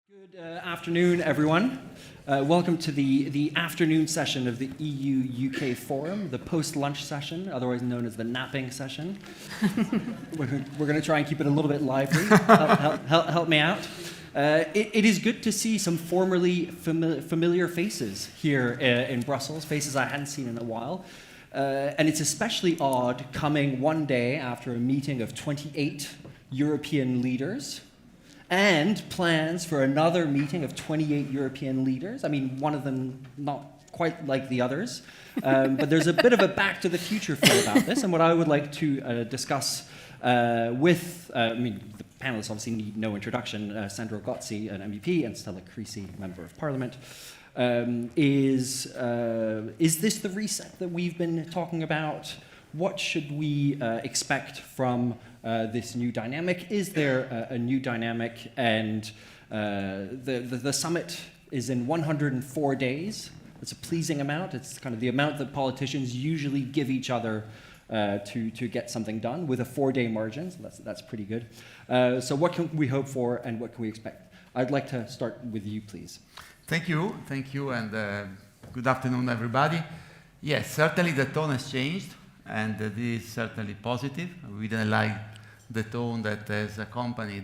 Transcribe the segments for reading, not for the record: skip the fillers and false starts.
Good afternoon, everyone. Welcome to the afternoon session of the EU-UK Forum, the post-lunch session, otherwise known as the napping session. We're going to try and keep it a little bit lively. Help me out. It is good to see some formerly familiar faces here in Brussels, faces I hadn't seen in a while. And it's especially odd coming one day after a meeting of 28 European leaders and plans for another meeting of 28 European leaders. I mean, one of them not quite like the others, but there's a bit of a back to the future feel about this. And what I would like to discuss with, the panelists obviously need no introduction, Sandro Gozzi, an MEP, and Stella Creasy, Member of Parliament. Is this the reset that we've been talking about? What should we expect from this new dynamic? Is there a new dynamic? And the summit is in 104 days. It's a pleasing amount. It's kind of the amount that politicians usually give each other to get something done with a 4-day margin. So that's pretty good. So what can we hope for and what can we expect? I'd like to start with you, please. Thank you, and good afternoon, everybody. Yes, certainly the tone has changed, and this is certainly positive. We didn't like the tone that has accompanied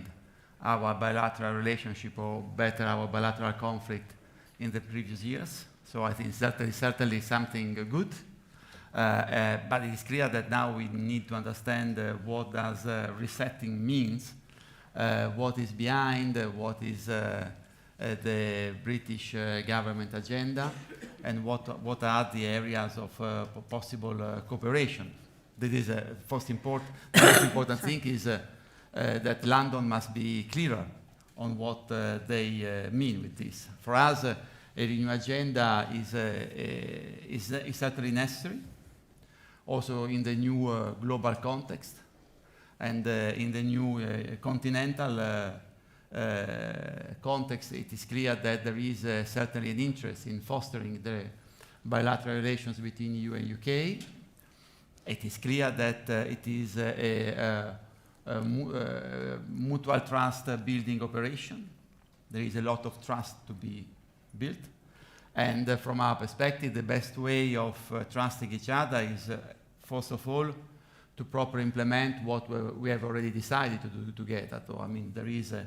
our bilateral relationship, or better, our bilateral conflict in the previous years. So I think certainly something good. But it is clear that now we need to understand what does resetting means, what is behind, what is the British government agenda, and what are the areas of possible cooperation. That is the most important thing is that London must be clearer on what they mean with this. For us, a new agenda is certainly necessary, also in the new global context, and in the new continental context. It is clear that there is certainly an interest in fostering the bilateral relations between EU and UK. It is clear that it is a mutual trust building operation. There is a lot of trust to be built. And from our perspective, the best way of trusting each other is, first of all, to properly implement what we have already decided to do together. So, I mean, there is a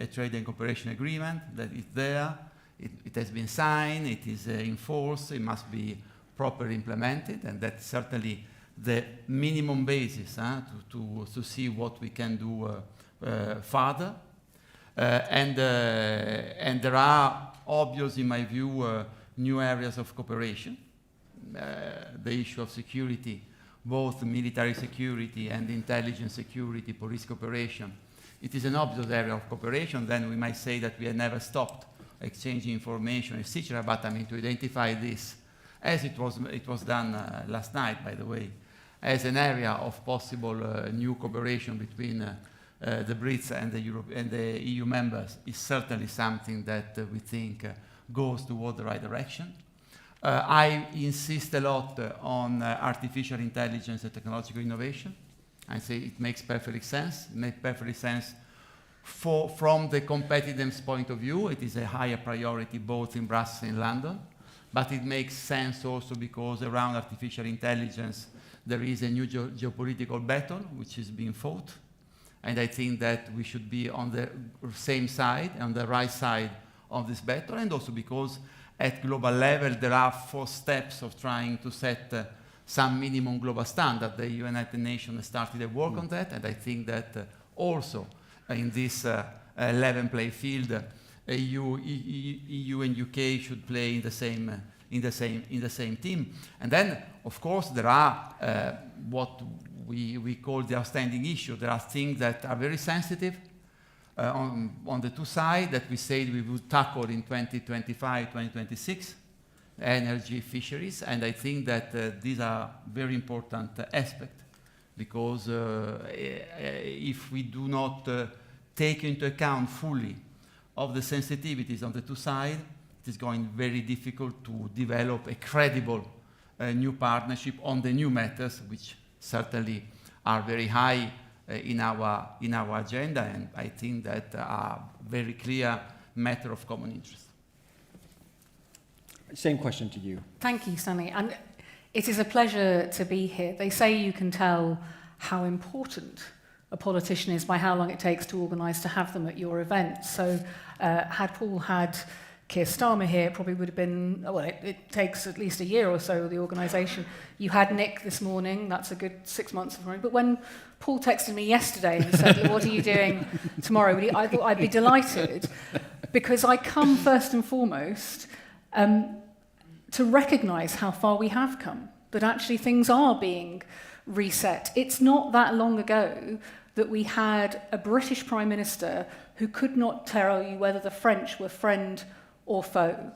trade and cooperation agreement that is there. It has been signed. It is in force. It must be properly implemented, and that's certainly the minimum basis to see what we can do further. And there are obvious, in my view, new areas of cooperation. The issue of security, both military security and intelligence security, police cooperation. It is an obvious area of cooperation. Then we might say that we have never stopped exchanging information, etc. But I mean, to identify this, as it was done last night, by the way, as an area of possible new cooperation between the Brits and the EU members, is certainly something that we think goes toward the right direction. I insist a lot on artificial intelligence and technological innovation. I say it makes perfect sense. It makes perfect sense from the competitiveness point of view. It is a higher priority both in Brussels and London. But it makes sense also because around artificial intelligence there is a new geopolitical battle which is being fought. And I think that we should be on the same side, on the right side of this battle. And also because at global level there are 4 steps of trying to set some minimum global standard. The United Nations started a work on that, and I think that also in this level play field, EU and UK should play in the same team. And then, of course, there are what we call the outstanding issue. There are things that are very sensitive on the two sides that we said we would tackle in 2025, 2026. Energy, fisheries, and I think that these are very important aspects, because if we do not take into account fully of the sensitivities on the two sides, it is going very difficult to develop a credible new partnership on the new matters, which certainly are very high in our agenda, and I think that are very clear matter of common interest. Same question to you. Thank you, Sunny. And it is a pleasure to be here. They say you can tell how important a politician is by how long it takes to organise to have them at your event. So had Paul had Keir Starmer here, it probably would have been, well, it takes at least a year or so, the organisation. You had Nick this morning, that's a good 6 months of running. But when Paul texted me yesterday and said, what are you doing tomorrow? I thought I'd be delighted, because I come first and foremost to recognise how far we have come, that actually things are being reset. It's not that long ago that we had a British Prime Minister who could not tell you whether the French were friend or foe.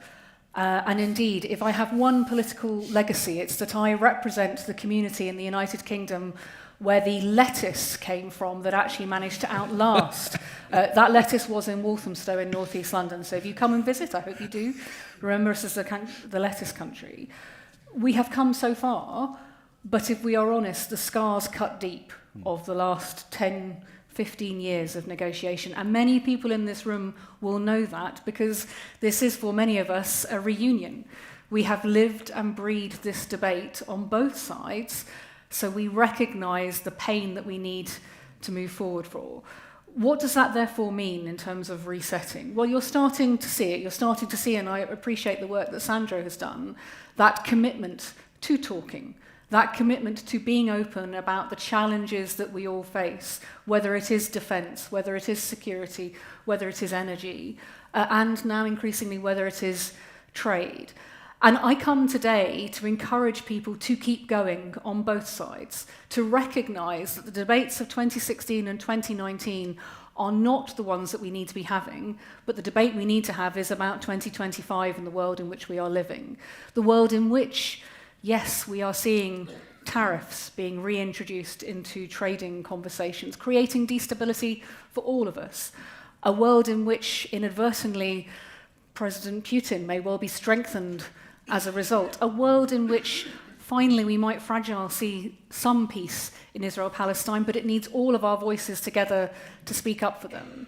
And indeed, if I have one political legacy, it's that I represent the community in the United Kingdom where the lettuce came from that actually managed to outlast. That lettuce was in Walthamstow in North East London. So if you come and visit, I hope you do, remember us as the lettuce country. We have come so far, but if we are honest, the scars cut deep of the last 10, 15 years of negotiation. And many people in this room will know that, because this is, for many of us, a reunion. We have lived and breathed this debate on both sides, so we recognise the pain that we need to move forward for. What does that therefore mean in terms of resetting? Well, you're starting to see it. You're starting to see, and I appreciate the work that Sandro has done, that commitment to talking, that commitment to being open about the challenges that we all face, whether it is defence, whether it is security, whether it is energy, and now increasingly whether it is trade. And I come today to encourage people to keep going on both sides, to recognise that the debates of 2016 and 2019 are not the ones that we need to be having, but the debate we need to have is about 2025 and the world in which we are living. The world in which, yes, we are seeing tariffs being reintroduced into trading conversations, creating destability for all of us. A world in which, inadvertently, President Putin may well be strengthened as a result. A world in which, finally, we might fragile see some peace in Israel-Palestine, but it needs all of our voices together to speak up for them.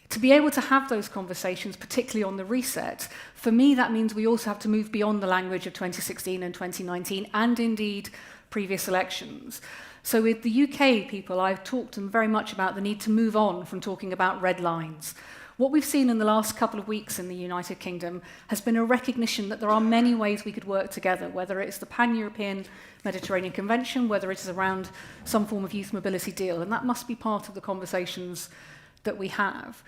To be able to have those conversations, particularly on the reset, for me that means we also have to move beyond the language of 2016 and 2019, and indeed previous elections. So with the UK people, I've talked to them very much about the need to move on from talking about red lines. What we've seen in the last couple of weeks in the United Kingdom has been a recognition that there are many ways we could work together, whether it's the Pan-European Mediterranean Convention, whether it is around some form of youth mobility deal, and that must be part of the conversations that we have.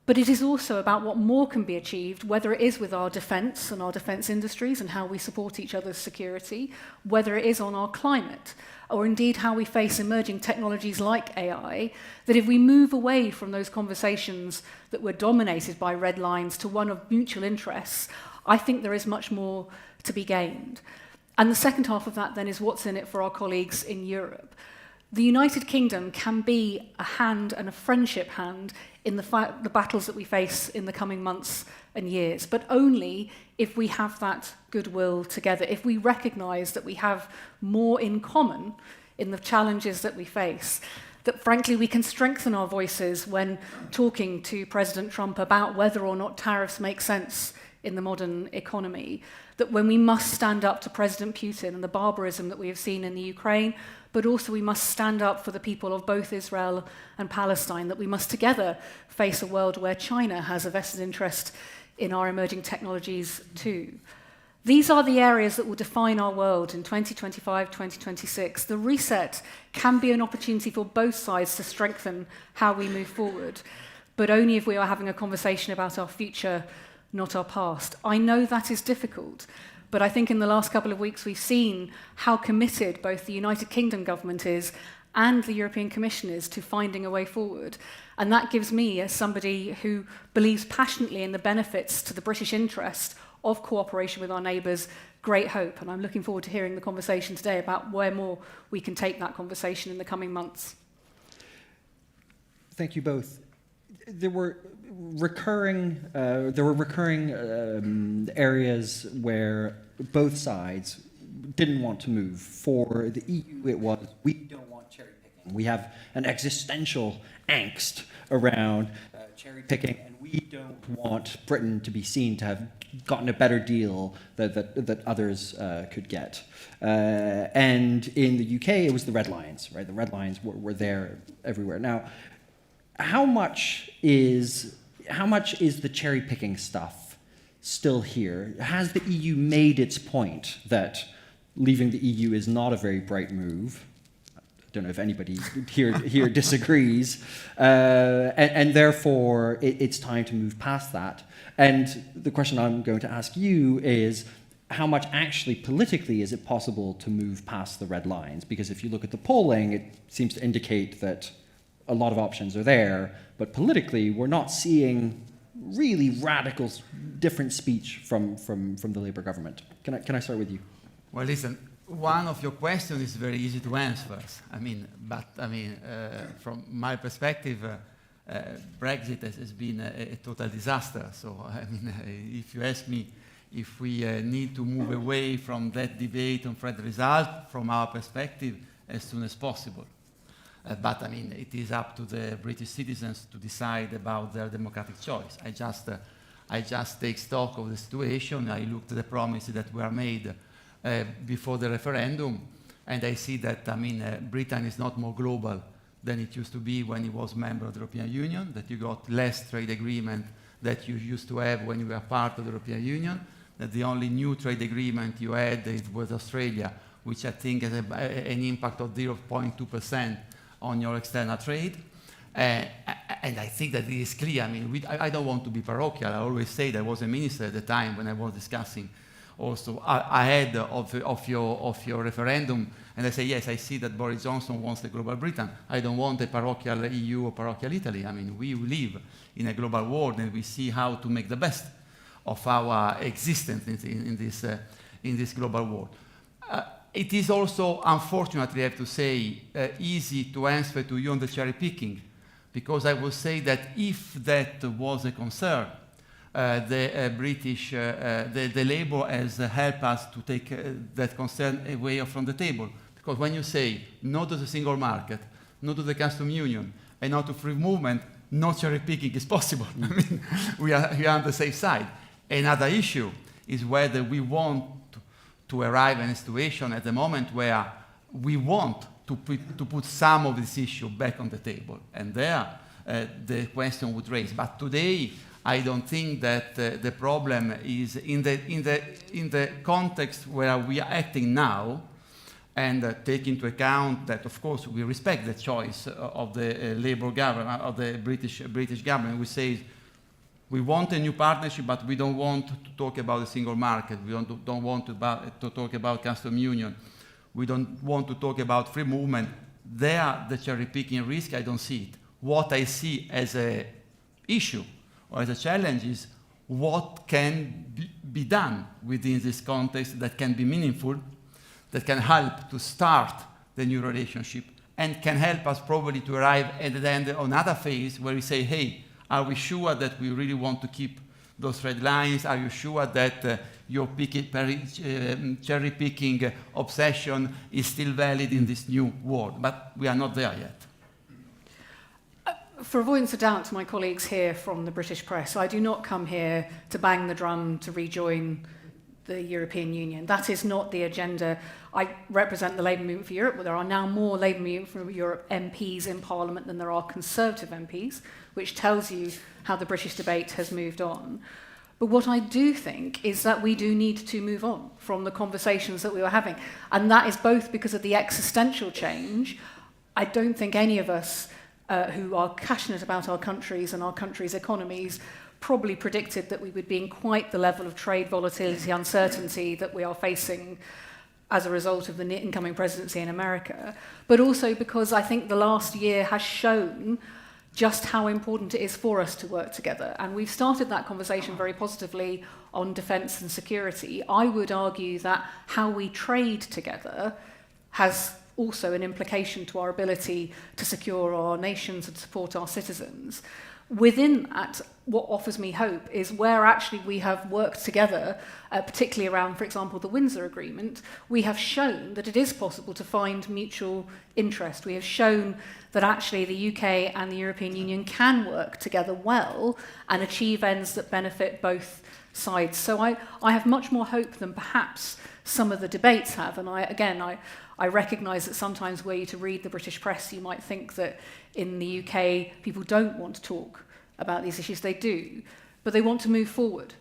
But it is also about what more can be achieved, whether it is with our defence and our defence industries and how we support each other's security, whether it is on our climate, or indeed how we face emerging technologies like AI, that if we move away from those conversations that were dominated by red lines to one of mutual interests, I think there is much more to be gained. And the second half of that then is what's in it for our colleagues in Europe. The United Kingdom can be a hand and a friendship hand in the battles that we face in the coming months and years, but only if we have that goodwill together, if we recognise that we have more in common in the challenges that we face, that frankly we can strengthen our voices when talking to President Trump about whether or not tariffs make sense in the modern economy, that when we must stand up to President Putin and the barbarism that we have seen in the Ukraine, but also we must stand up for the people of both Israel and Palestine, that we must together face a world where China has a vested interest in our emerging technologies too. These are the areas that will define our world in 2025, 2026. The reset can be an opportunity for both sides to strengthen how we move forward, but only if we are having a conversation about our future, not our past. I know that is difficult, but I think in the last couple of weeks we've seen how committed both the United Kingdom government is and the European Commission is to finding a way forward. And that gives me, as somebody who believes passionately in the benefits to the British interest of cooperation with our neighbours, great hope. And I'm looking forward to hearing the conversation today about where more we can take that conversation in the coming months. Thank you both. There were recurring areas where both sides didn't want to move. For the EU, it was, we don't want cherry picking. We have an existential angst around cherry picking, and we don't want Britain to be seen to have gotten a better deal that others could get. And in the UK, it was the red lines, right? The red lines were there everywhere. Now, how much is the cherry picking stuff still here? Has the EU made its point that leaving the EU is not a very bright move? I don't know if anybody here disagrees, and therefore it's time to move past that. And the question I'm going to ask you is, how much actually politically is it possible to move past the red lines? Because if you look at the polling, it seems to indicate that a lot of options are there, but politically we're not seeing really radical different speech from the Labour government. Can I start with you? Well, listen, one of your questions is very easy to answer. From my perspective, Brexit has been a total disaster. So, if you ask me if we need to move away from that debate on Fred result, from our perspective, as soon as possible. It is up to the British citizens to decide about their democratic choice. I just take stock of the situation. I looked at the promises that were made before the referendum, and I see that Britain is not more global than it used to be when it was a member of the European Union, that you got less trade agreement that you used to have when you were part of the European Union, that the only new trade agreement you had was Australia, which I think has an impact of 0.2% on your external trade. And I think that it is clear. I don't want to be parochial. I always say there was a minister at the time when I was discussing also ahead of your referendum, and I say, yes, I see that Boris Johnson wants a global Britain. I don't want a parochial EU or parochial Italy. We live in a global world, and we see how to make the best of our existence in this global world. It is also, unfortunately, I have to say, easy to answer to you on the cherry picking, because I would say that if that was a concern, the Labour has helped us to take that concern away from the table. Because when you say no to the single market, no to the custom union, and no to free movement, no cherry picking is possible. We are on the safe side. Another issue is whether we want to arrive in a situation at the moment where we want to put some of this issue back on the table. And there, the question would raise. But today, I don't think that the problem is in the context where we are acting now, and take into account that, of course, we respect the choice of the Labour government, of the British government. We say we want a new partnership, but we don't want to talk about the single market. We don't want to talk about custom union. We don't want to talk about free movement. There, the cherry-picking risk, I don't see it. What I see as an issue or as a challenge is what can be done within this context that can be meaningful, that can help to start the new relationship, and can help us probably to arrive at the end of another phase where we say, hey, are we sure that we really want to keep those red lines? Are you sure that your cherry-picking obsession is still valid in this new world? But we are not there yet. For avoidance of doubt to my colleagues here from the British press, I do not come here to bang the drum to rejoin the European Union. That is not the agenda. I represent the Labour Movement for Europe, where there are now more Labour Movement for Europe MPs in Parliament than there are Conservative MPs, which tells you how the British debate has moved on. But what I do think is that we do need to move on from the conversations that we were having. And that is both because of the existential change. I don't think any of us who are passionate about our countries and our countries' economies probably predicted that we would be in quite the level of trade volatility, uncertainty that we are facing as a result of the incoming presidency in America, but also because I think the last year has shown just how important it is for us to work together. And we've started that conversation very positively on defence and security. I would argue that how we trade together has also an implication to our ability to secure our nations and support our citizens. Within that, what offers me hope is where actually we have worked together, particularly around, for example, the Windsor Agreement, we have shown that it is possible to find mutual interest. We have shown that actually the UK and the European Union can work together well and achieve ends that benefit both sides. So I have much more hope than perhaps some of the debates have. And I recognise that sometimes were you to read the British press, you might think that in the UK people don't want to talk about these issues. They do, but they want to move forward.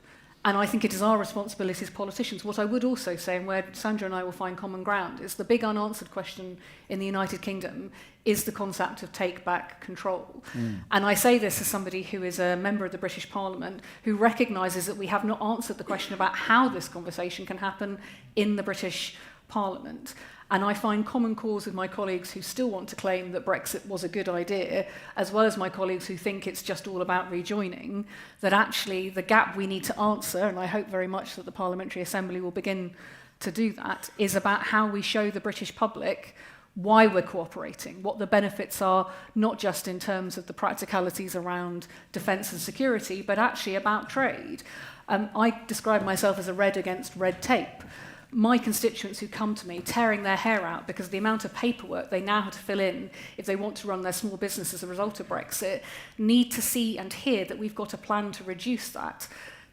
And I think it is our responsibility as politicians. What I would also say, and where Sandra and I will find common ground, is the big unanswered question in the United Kingdom is the concept of take back control. And I say this as somebody who is a member of the British Parliament who recognises that we have not answered the question about how this conversation can happen in the British Parliament. And I find common cause with my colleagues who still want to claim that Brexit was a good idea, as well as my colleagues who think it's just all about rejoining, that actually the gap we need to answer, and I hope very much that the Parliamentary Assembly will begin to do that, is about how we show the British public why we're cooperating, what the benefits are, not just in terms of the practicalities around defence and security, but actually about trade. I describe myself as a red against red tape. My constituents who come to me tearing their hair out because of the amount of paperwork they now have to fill in if they want to run their small business as a result of Brexit need to see and hear that we've got a plan to reduce that.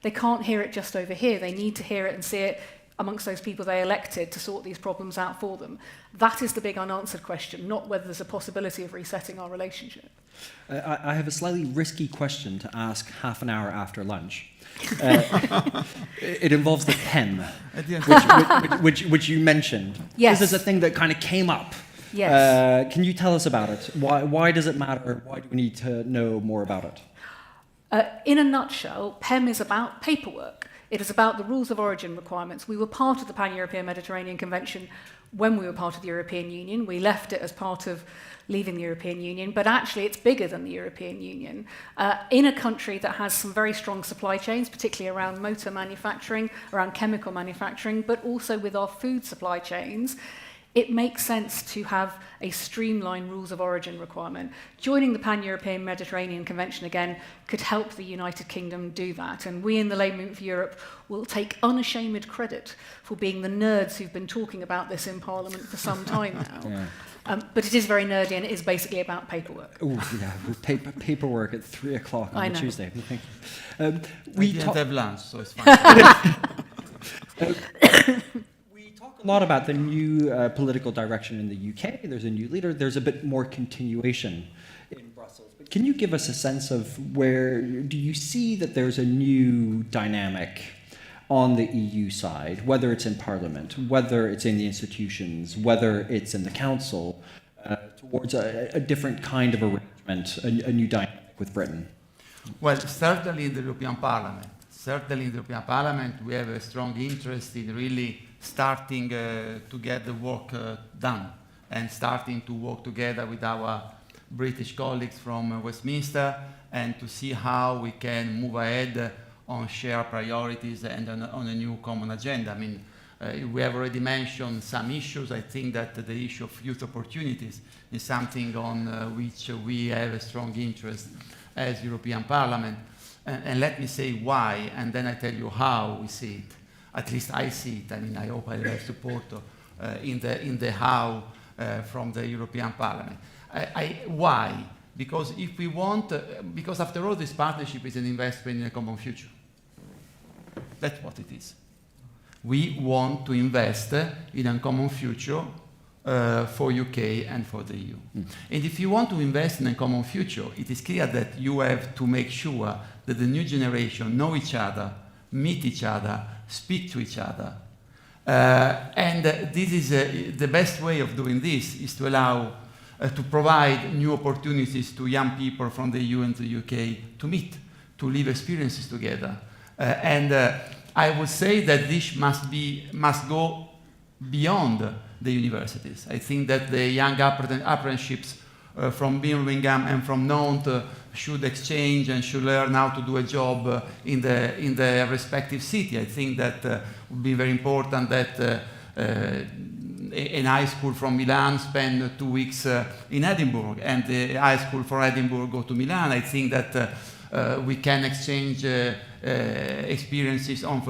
They can't hear it just over here. They need to hear it and see it amongst those people they elected to sort these problems out for them. That is the big unanswered question, not whether there's a possibility of resetting our relationship. I have a slightly risky question to ask half an hour after lunch. It involves the PEM, which you mentioned. Yes. This is a thing that kind of came up. Yes. Can you tell us about it? Why does it matter? Why do we need to know more about it? In a nutshell, PEM is about paperwork. It is about the rules of origin requirements. We were part of the Pan-European Mediterranean Convention when we were part of the European Union. We left it as part of leaving the European Union, but actually it's bigger than the European Union. In a country that has some very strong supply chains, particularly around motor manufacturing, around chemical manufacturing, but also with our food supply chains, it makes sense to have a streamlined rules of origin requirement. Joining the Pan-European Mediterranean Convention again could help the United Kingdom do that. And we in the Labour Movement for Europe will take unashamed credit for being the nerds who've been talking about this in Parliament for some time now. Yeah. But it is very nerdy and it is basically about paperwork. Oh, yeah, with paperwork at 3 o'clock on a Tuesday. We didn't have lunch, so it's fine. We talk a lot about the new political direction in the UK. There's a new leader. There's a bit more continuation in Brussels. But can you give us a sense of where do you see that there's a new dynamic on the EU side, whether it's in Parliament, whether it's in the institutions, whether it's in the Council, towards a different kind of arrangement, a new dynamic with Britain? Well, certainly in the European Parliament. Certainly in the European Parliament, we have a strong interest in really starting to get the work done and starting to work together with our British colleagues from Westminster and to see how we can move ahead on shared priorities and on a new common agenda. I mean, we have already mentioned some issues. I think that the issue of youth opportunities is something on which we have a strong interest as European Parliament. And let me say why, and then I tell you how we see it. At least I see it. I mean, I hope I have support in the how from the European Parliament. Why? Because if we want, because after all, this partnership is an investment in a common future. That's what it is. We want to invest in a common future for UK and for the EU. And if you want to invest in a common future, it is clear that you have to make sure that the new generation know each other, meet each other, speak to each other. And this is the best way of doing this is to allow to provide new opportunities to young people from the EU and the UK to meet, to live experiences together. And I would say that this must go beyond the universities. I think that the young apprenticeships from Birmingham and from Nantes should exchange and should learn how to do a job in the respective city. I think that would be very important that an high school from Milan spend 2 weeks in Edinburgh, and the high school from Edinburgh go to Milan. I think that we can exchange experiences on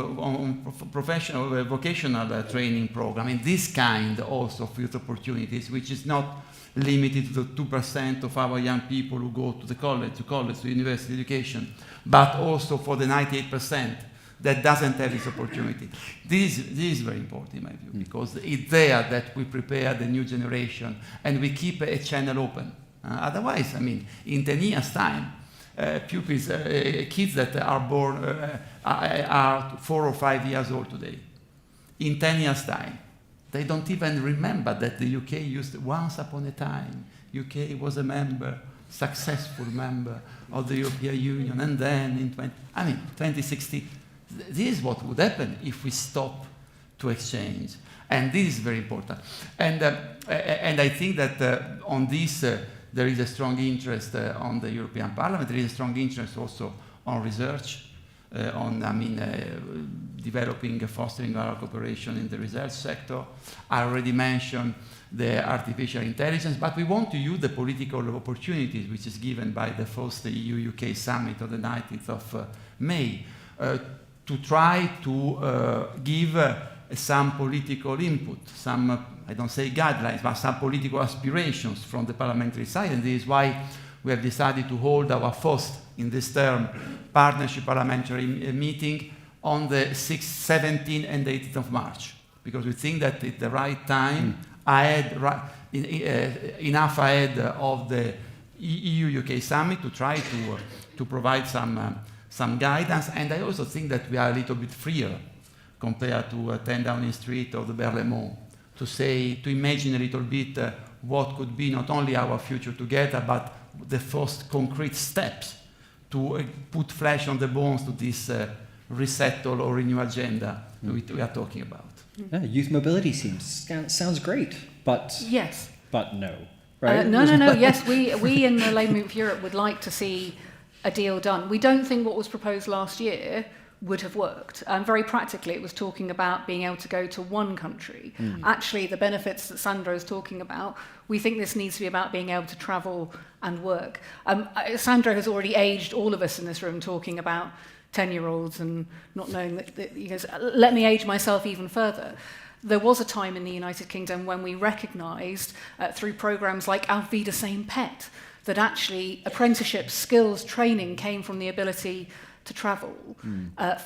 professional, vocational training program, and this kind also of youth opportunities, which is not limited to the 2% of our young people who go to to university education, but also for the 98% that doesn't have this opportunity. This is very important in my view, because it's there that we prepare the new generation and we keep a channel open. Otherwise, I mean, in 10 years' time, pupils, kids that are born are 4 or 5 years old today. In 10 years' time, they don't even remember that the UK used once upon a time. UK was a member, successful member of the European Union, and then in 2016, this is what would happen if we stop to exchange. And this is very important. And I think that on this, there is a strong interest on the European Parliament. There is a strong interest also on research, on developing, fostering our cooperation in the research sector. I already mentioned the artificial intelligence, but we want to use the political opportunities which is given by the first EU-UK summit on the 19th of May to try to give some political input, some, I don't say guidelines, but some political aspirations from the parliamentary side, and this is why we have decided to hold our first, in this term, partnership parliamentary meeting on the 6th, 17th and 18th of March, because we think that it's the right time, enough ahead of the EU-UK summit to try to provide some guidance, and I also think that we are a little bit freer compared to 10 Downing Street or the Berlaymont, to imagine a little bit what could be not only our future together, but the first concrete steps to put flesh on the bones to this resettle or renew agenda we are talking about. Yeah, youth mobility sounds great, but yes, but no, right? No. Yes, we in the Labour Movement for Europe would like to see a deal done. We don't think what was proposed last year would have worked. Very practically, it was talking about being able to go to one country. Actually, the benefits that Sandro is talking about, we think this needs to be about being able to travel and work. Sandro has already aged all of us in this room talking about 10-year-olds and not knowing that he goes, let me age myself even further. There was a time in the United Kingdom when we recognised through programmes like Auf Wiedersehen Pet that actually apprenticeship skills training came from the ability to travel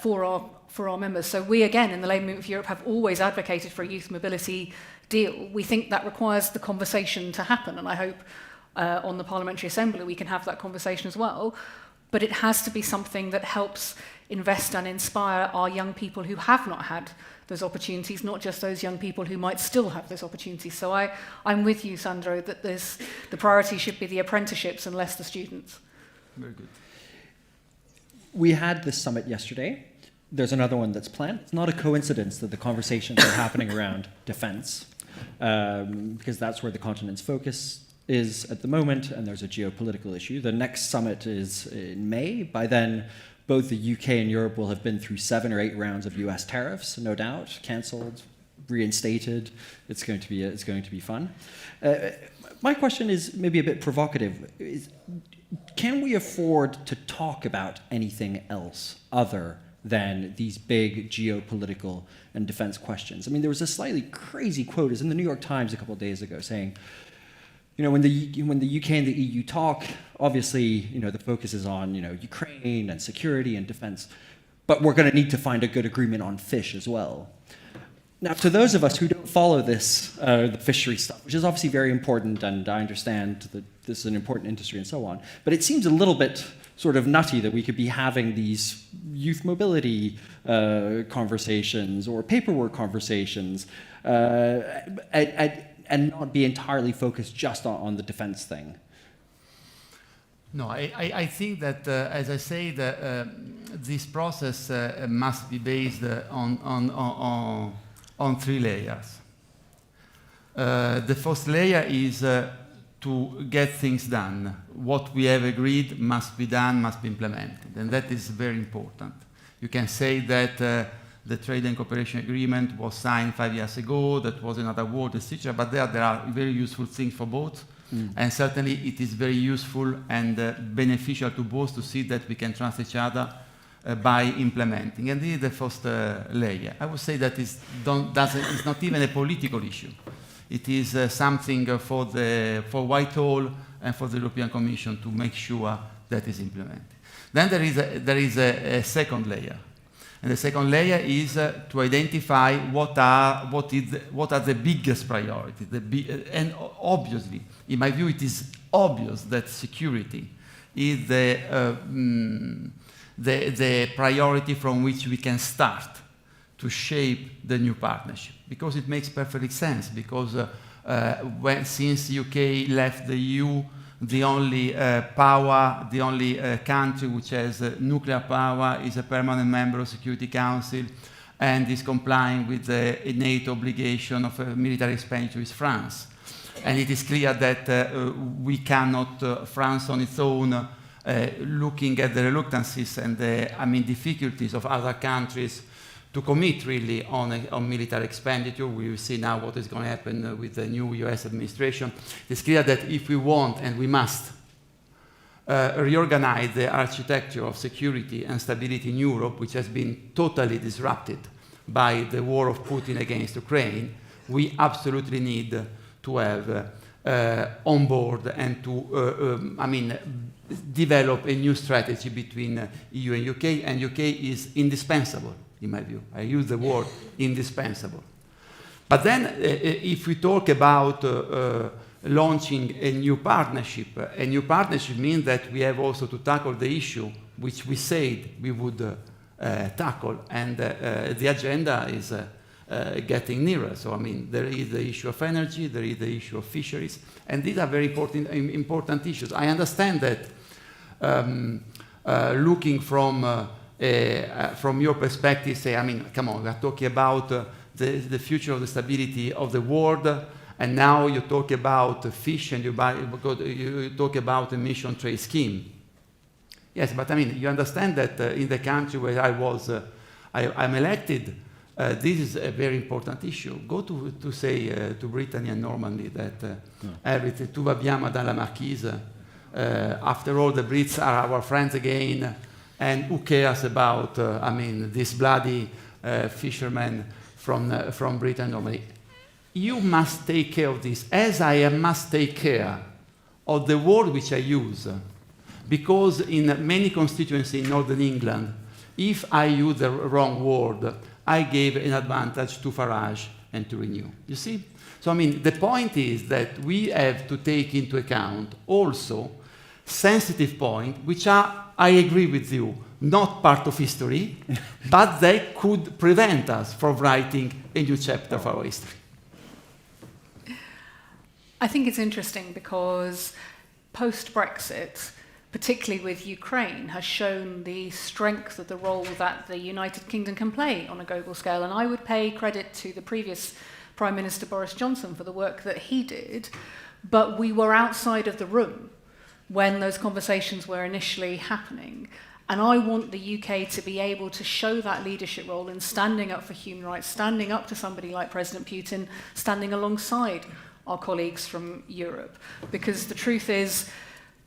for our members. So we, again, in the Labour Movement for Europe, have always advocated for a youth mobility deal. We think that requires the conversation to happen, and I hope on the Parliamentary Assembly we can have that conversation as well. But it has to be something that helps invest and inspire our young people who have not had those opportunities, not just those young people who might still have those opportunities. So I'm with you, Sandro, that the priority should be the apprenticeships and less the students. Very good. We had this summit yesterday. There's another one that's planned. It's not a coincidence that the conversations are happening around defense, because that's where the continent's focus is at the moment, and there's a geopolitical issue. The next summit is in May. By then, both the UK and Europe will have been through 7 or 8 rounds of US tariffs, no doubt, cancelled, reinstated. It's going to be fun. My question is maybe a bit provocative. Can we afford to talk about anything else other than these big geopolitical and defense questions? I mean, there was a slightly crazy quote. It was in the New York Times a couple of days ago saying, you know, when the UK and the EU talk, obviously, you know, the focus is on, you know, Ukraine and security and defense, but we're going to need to find a good agreement on fish as well. Now, to those of us who don't follow this, the fishery stuff, which is obviously very important, and I understand that this is an important industry and so on, but it seems a little bit sort of nutty that we could be having these youth mobility conversations or paperwork conversations and not be entirely focused just on the defense thing. No, I think that, as I say, this process must be based on 3 layers. The first layer is to get things done. What we have agreed must be done, must be implemented, and that is very important. You can say that the Trade and Cooperation Agreement was signed 5 years ago. That was another word, etc. But there are very useful things for both. And certainly it is very useful and beneficial to both to see that we can trust each other by implementing. And this is the first layer. I would say that it's not even a political issue. It is something for Whitehall and for the European Commission to make sure that is implemented. Then there is a second layer. And the second layer is to identify what are the biggest priorities. And obviously, in my view, it is obvious that security is the priority from which we can start to shape the new partnership, because it makes perfect sense, because since UK left the EU, the only country which has nuclear power is a permanent member of the Security Council and is complying with the innate obligation of military expenditure is France. And it is clear that we cannot, France on its own, looking at the reluctances and the difficulties of other countries to commit really on military expenditure. We will see now what is going to happen with the new US administration. It's clear that if we want, and we must, reorganize the architecture of security and stability in Europe, which has been totally disrupted by the war of Putin against Ukraine, we absolutely need to have on board and to develop a new strategy between EU and UK, and UK is indispensable, in my view. I use the word indispensable. But then if we talk about launching a new partnership means that we have also to tackle the issue which we said we would tackle, and the agenda is getting nearer. So there is the issue of energy, there is the issue of fisheries, and these are very important issues. I understand that looking from your perspective, say, come on, we are talking about the future of the stability of the world, and now you talk about fish and you talk about emission trade scheme. Yes, but you understand that in the country where I'm elected, this is a very important issue. Go to Brittany and Normandy, that everything, tout va bien, Madame la Marquise. After all, the Brits are our friends again, and who cares about, this bloody fishermen from Britain and Normandy? You must take care of this, as I must take care of the word which I use, because in many constituencies in Northern England, if I use the wrong word, I gave an advantage to Farage and to Renew. You see? So, the point is that we have to take into account also sensitive points, which are, I agree with you, not part of history, but they could prevent us from writing a new chapter of our history. I think it's interesting because post-Brexit, particularly with Ukraine, has shown the strength of the role that the United Kingdom can play on a global scale. And I would pay credit to the previous Prime Minister Boris Johnson for the work that he did, but we were outside of the room when those conversations were initially happening. And I want the UK to be able to show that leadership role in standing up for human rights, standing up to somebody like President Putin, standing alongside our colleagues from Europe. Because the truth is,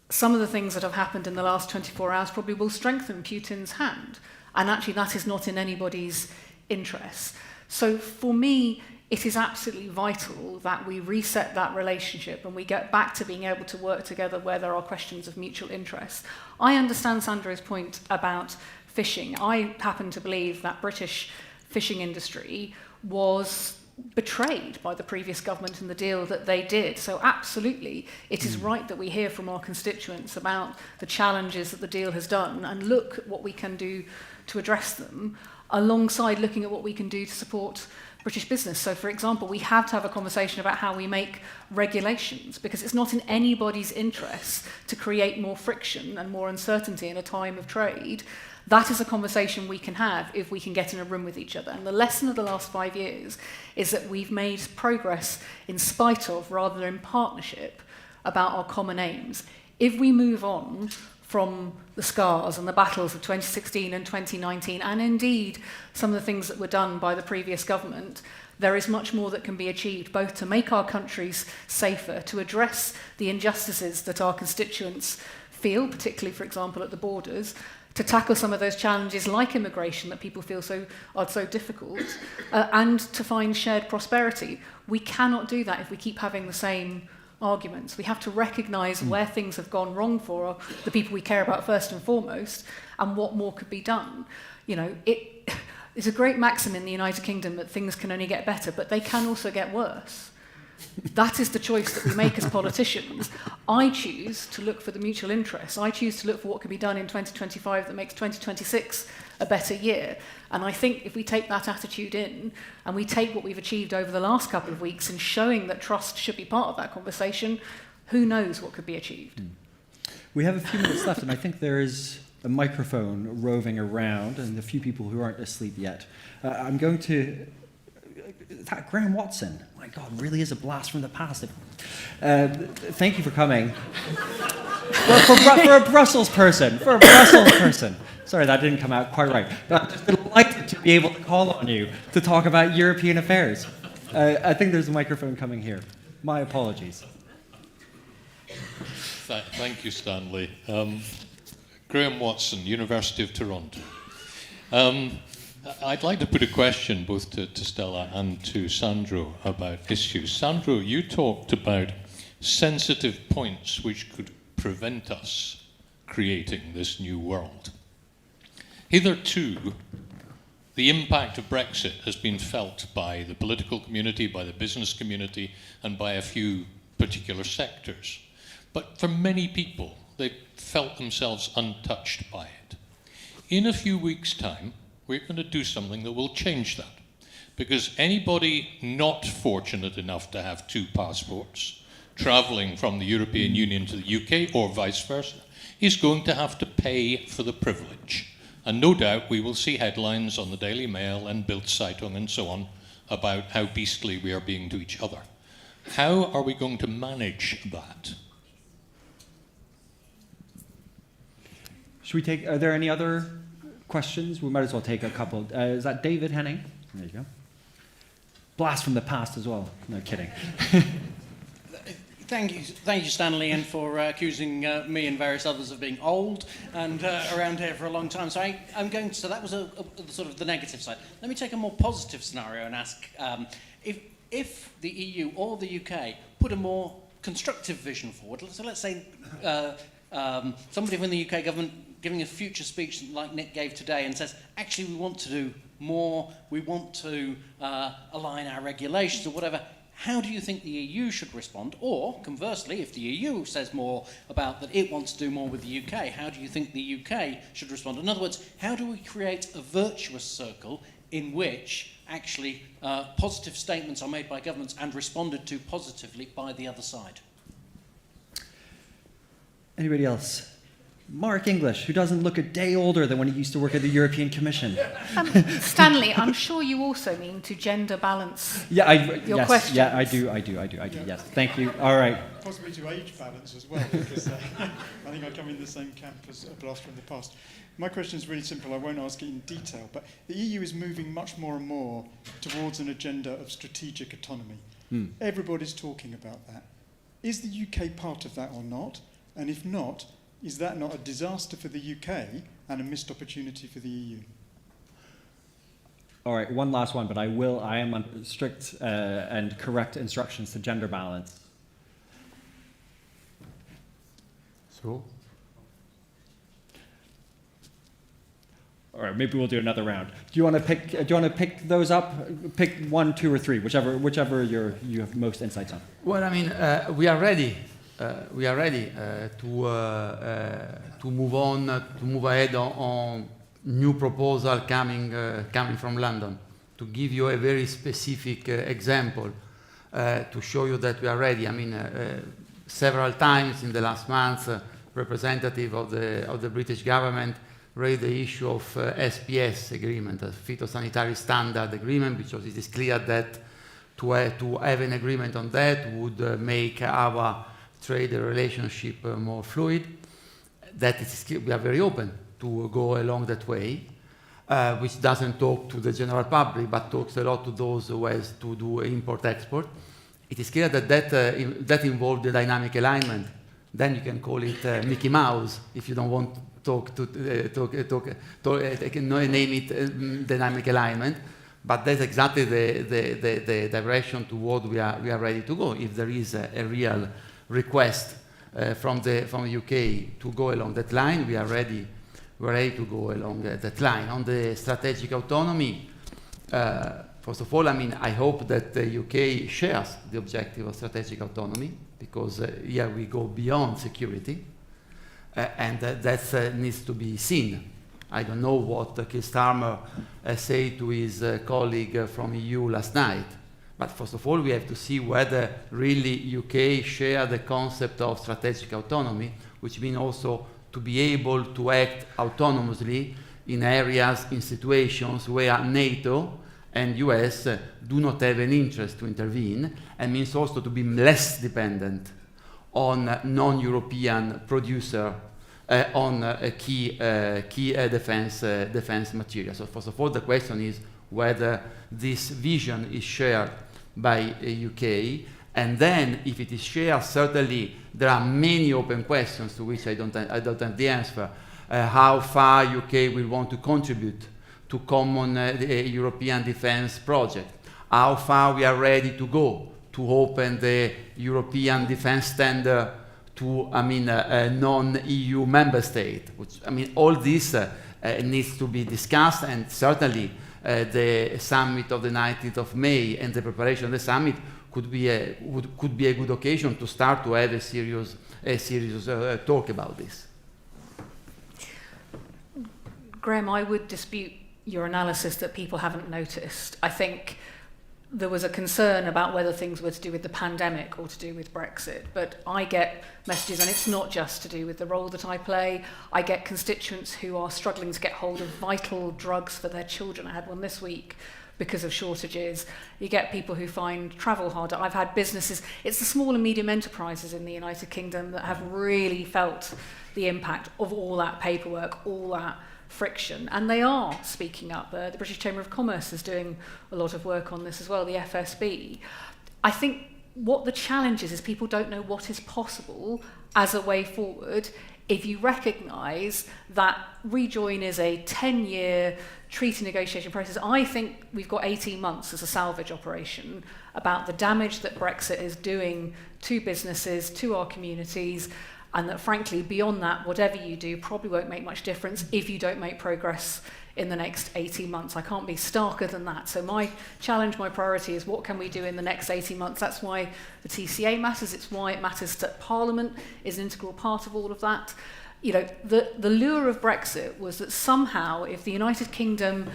some of the things that have happened in the last 24 hours probably will strengthen Putin's hand. And actually, that is not in anybody's interest. So for me, it is absolutely vital that we reset that relationship and we get back to being able to work together where there are questions of mutual interest. I understand Sandra's point about fishing. I happen to believe that British fishing industry was betrayed by the previous government and the deal that they did. So absolutely, it is right that we hear from our constituents about the challenges that the deal has done and look at what we can do to address them, alongside looking at what we can do to support British business. So, for example, we have to have a conversation about how we make regulations, because it's not in anybody's interest to create more friction and more uncertainty in a time of trade. That is a conversation we can have if we can get in a room with each other. And the lesson of the last 5 years is that we've made progress in spite of, rather than in partnership, about our common aims. If we move on from the scars and the battles of 2016 and 2019, and indeed some of the things that were done by the previous government, there is much more that can be achieved, both to make our countries safer, to address the injustices that our constituents feel, particularly, for example, at the borders, to tackle some of those challenges like immigration that people feel are so difficult, and to find shared prosperity. We cannot do that if we keep having the same arguments. We have to recognise where things have gone wrong for the people we care about first and foremost, and what more could be done. You know, it's a great maxim in the United Kingdom that things can only get better, but they can also get worse. That is the choice that we make as politicians. I choose to look for the mutual interests. I choose to look for what can be done in 2025 that makes 2026 a better year. And I think if we take that attitude in, and we take what we've achieved over the last couple of weeks in showing that trust should be part of that conversation, who knows what could be achieved. We have a few minutes left, and I think there is a microphone roving around, and a few people who aren't asleep yet. I'm going to... That Graham Watson, my God, really is a blast from the past. Thank you for coming. for a Brussels person, Sorry, that didn't come out quite right. But I'm just delighted to be able to call on you to talk about European affairs. I think there's a microphone coming here. My apologies. Thank you, Stanley. Graham Watson, University of Toronto. I'd like to put a question both to Stella and to Sandro about issues. Sandro, you talked about sensitive points which could prevent us creating this new world. Hitherto, the impact of Brexit has been felt by the political community, by the business community, and by a few particular sectors. But for many people, they felt themselves untouched by it. In a few weeks' time, we're going to do something that will change that. Because anybody not fortunate enough to have 2 passports, travelling from the European Union to the UK, or vice versa, is going to have to pay for the privilege. And no doubt we will see headlines on the Daily Mail and Bild Zeitung and so on about how beastly we are being to each other. How are we going to manage that? Should we take, are there any other questions? We might as well take a couple. Is that David Henning? There you go. Blast from the past as well. No kidding. Thank you, Stanley, and for accusing me and various others of being old and around here for a long time. So I'm going to. So that was sort of the negative side. Let me take a more positive scenario and ask if the EU or the UK put a more constructive vision forward. So let's say somebody from the UK government giving a future speech like Nick gave today and says, actually, we want to do more, we want to align our regulations or whatever. How do you think the EU should respond? Or, conversely, if the EU says more about that it wants to do more with the UK, how do you think the UK should respond? In other words, how do we create a virtuous circle in which actually positive statements are made by governments and responded to positively by the other side? Anybody else? Mark English, who doesn't look a day older than when he used to work at the European Commission. Stanley, I'm sure you also mean to gender balance your yes, questions. Yeah, I do, yes. Thank you, all right. Possibly to age balance as well, because I think I come in the same camp as a blast from the past. My question is really simple, I won't ask it in detail, but the EU is moving much more and more towards an agenda of strategic autonomy. Everybody's talking about that. Is the UK part of that or not? And if not, is that not a disaster for the UK and a missed opportunity for the EU? All right, one last one, but I am under strict and correct instructions to gender balance. So? All right, maybe we'll do another round. Do you want to pick those up? Pick 1, 2, or 3, whichever you have most insights on. Well, I mean, we are ready. We are ready to move on, to move ahead on new proposal coming from London. To give you a very specific example, to show you that we are ready. I mean, several times in the last month, representative of the British government raised the issue of SPS agreement, a phytosanitary standard agreement, because it is clear that to have an agreement on that would make our trade relationship more fluid. we are very open to go along that way, which doesn't talk to the general public, but talks a lot to those who has to do import-export. It is clear that that involves the dynamic alignment. Then you can call it Mickey Mouse if you don't want to name it dynamic alignment. But that's exactly the direction toward we are ready to go. If there is a real request from the UK to go along that line, we are ready. We're ready to go along that line. On the strategic autonomy, first of all, I hope that the UK shares the objective of strategic autonomy, because here we go beyond security, and that needs to be seen. I don't know what Keir Starmer said to his colleague from EU last night, but first of all, we have to see whether really UK share the concept of strategic autonomy, which means also to be able to act autonomously in areas, in situations where NATO and US do not have an interest to intervene, and means also to be less dependent on non-European producer on key defense materials. So first of all, the question is whether this vision is shared by UK, and then if it is shared, certainly there are many open questions to which I don't have the answer. How far UK will want to contribute to common European defense project? How far we are ready to go to open the European defense tender to a non-EU member state? Which, all this needs to be discussed, and certainly the summit of the 19th of May and the preparation of the summit could be a good occasion to start to have a serious talk about this. Graham, I would dispute your analysis that people haven't noticed. I think there was a concern about whether things were to do with the pandemic or to do with Brexit, but I get messages, and it's not just to do with the role that I play. I get constituents who are struggling to get hold of vital drugs for their children. I had one this week because of shortages. You get people who find travel harder. I've had businesses, it's the small and medium enterprises in the United Kingdom that have really felt the impact of all that paperwork, all that friction, and they are speaking up. The British Chamber of Commerce is doing a lot of work on this as well, the FSB. I think what the challenge is people don't know what is possible as a way forward if you recognise that rejoin is a 10-year treaty negotiation process. I think we've got 18 months as a salvage operation about the damage that Brexit is doing to businesses, to our communities, and that frankly, beyond that, whatever you do probably won't make much difference if you don't make progress in the next 18 months. I can't be starker than that. So my challenge, my priority is what can we do in the next 18 months? That's why the TCA matters. It's why it matters that Parliament is an integral part of all of that. You know, the lure of Brexit was that somehow if the United Kingdom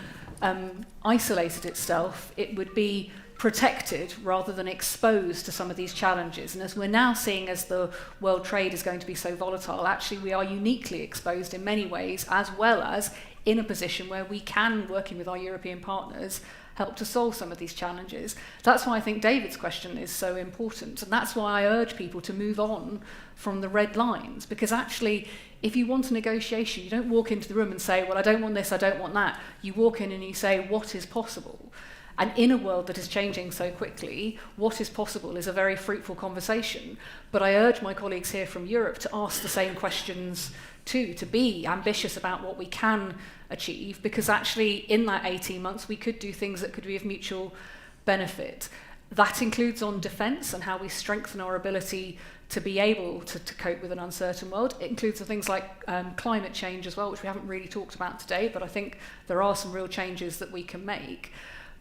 isolated itself, it would be protected rather than exposed to some of these challenges. And as we're now seeing, as the world trade is going to be so volatile, actually we are uniquely exposed in many ways, as well as in a position where we can, working with our European partners, help to solve some of these challenges. That's why I think David's question is so important. And that's why I urge people to move on from the red lines, because actually, if you want a negotiation, you don't walk into the room and say, well, I don't want this, I don't want that. You walk in and you say, what is possible? And in a world that is changing so quickly, what is possible is a very fruitful conversation. But I urge my colleagues here from Europe to ask the same questions too, to be ambitious about what we can achieve, because actually in that 18 months we could do things that could be of mutual benefit. That includes on defence and how we strengthen our ability to be able to cope with an uncertain world. It includes the things like climate change as well, which we haven't really talked about today, but I think there are some real changes that we can make.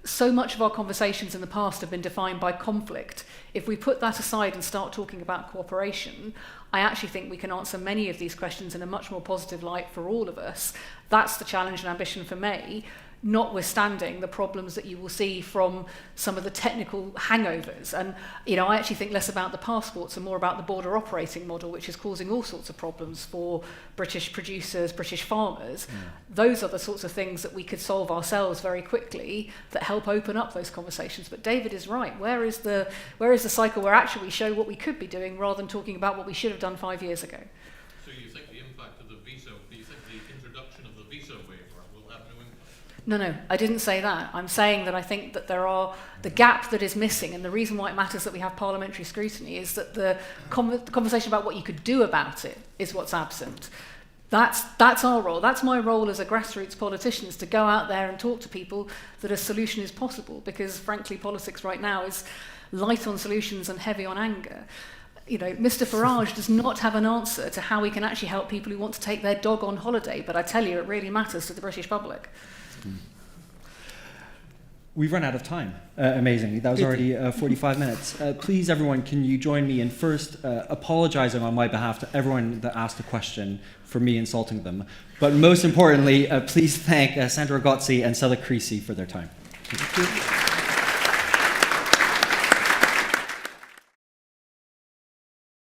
So much of our conversations in the past have been defined by conflict. If we put that aside and start talking about cooperation, I actually think we can answer many of these questions in a much more positive light for all of us. That's the challenge and ambition for May, notwithstanding the problems that you will see from some of the technical hangovers. And I actually think less about the passports and more about the border operating model, which is causing all sorts of problems for British producers, British farmers. Those are the sorts of things that we could solve ourselves very quickly that help open up those conversations. But David is right. Where is the cycle where actually we show what we could be doing rather than talking about what we should have done 5 years ago? So you think the impact of the No, I didn't say that. I'm saying that I think that the gap that is missing, and the reason why it matters that we have parliamentary scrutiny is that the conversation about what you could do about it is what's absent. That's our role. That's my role as a grassroots politician, is to go out there and talk to people that a solution is possible, because frankly politics right now is light on solutions and heavy on anger. You know, Mr. Farage does not have an answer to how we can actually help people who want to take their dog on holiday, but I tell you, it really matters to the British public. We've run out of time, amazingly. That was already 45 minutes. Please, everyone, can you join me in first apologizing on my behalf to everyone that asked a question for me insulting them. But most importantly, please thank Sandra Gozzi and Sela Creasy for their time. Thank you.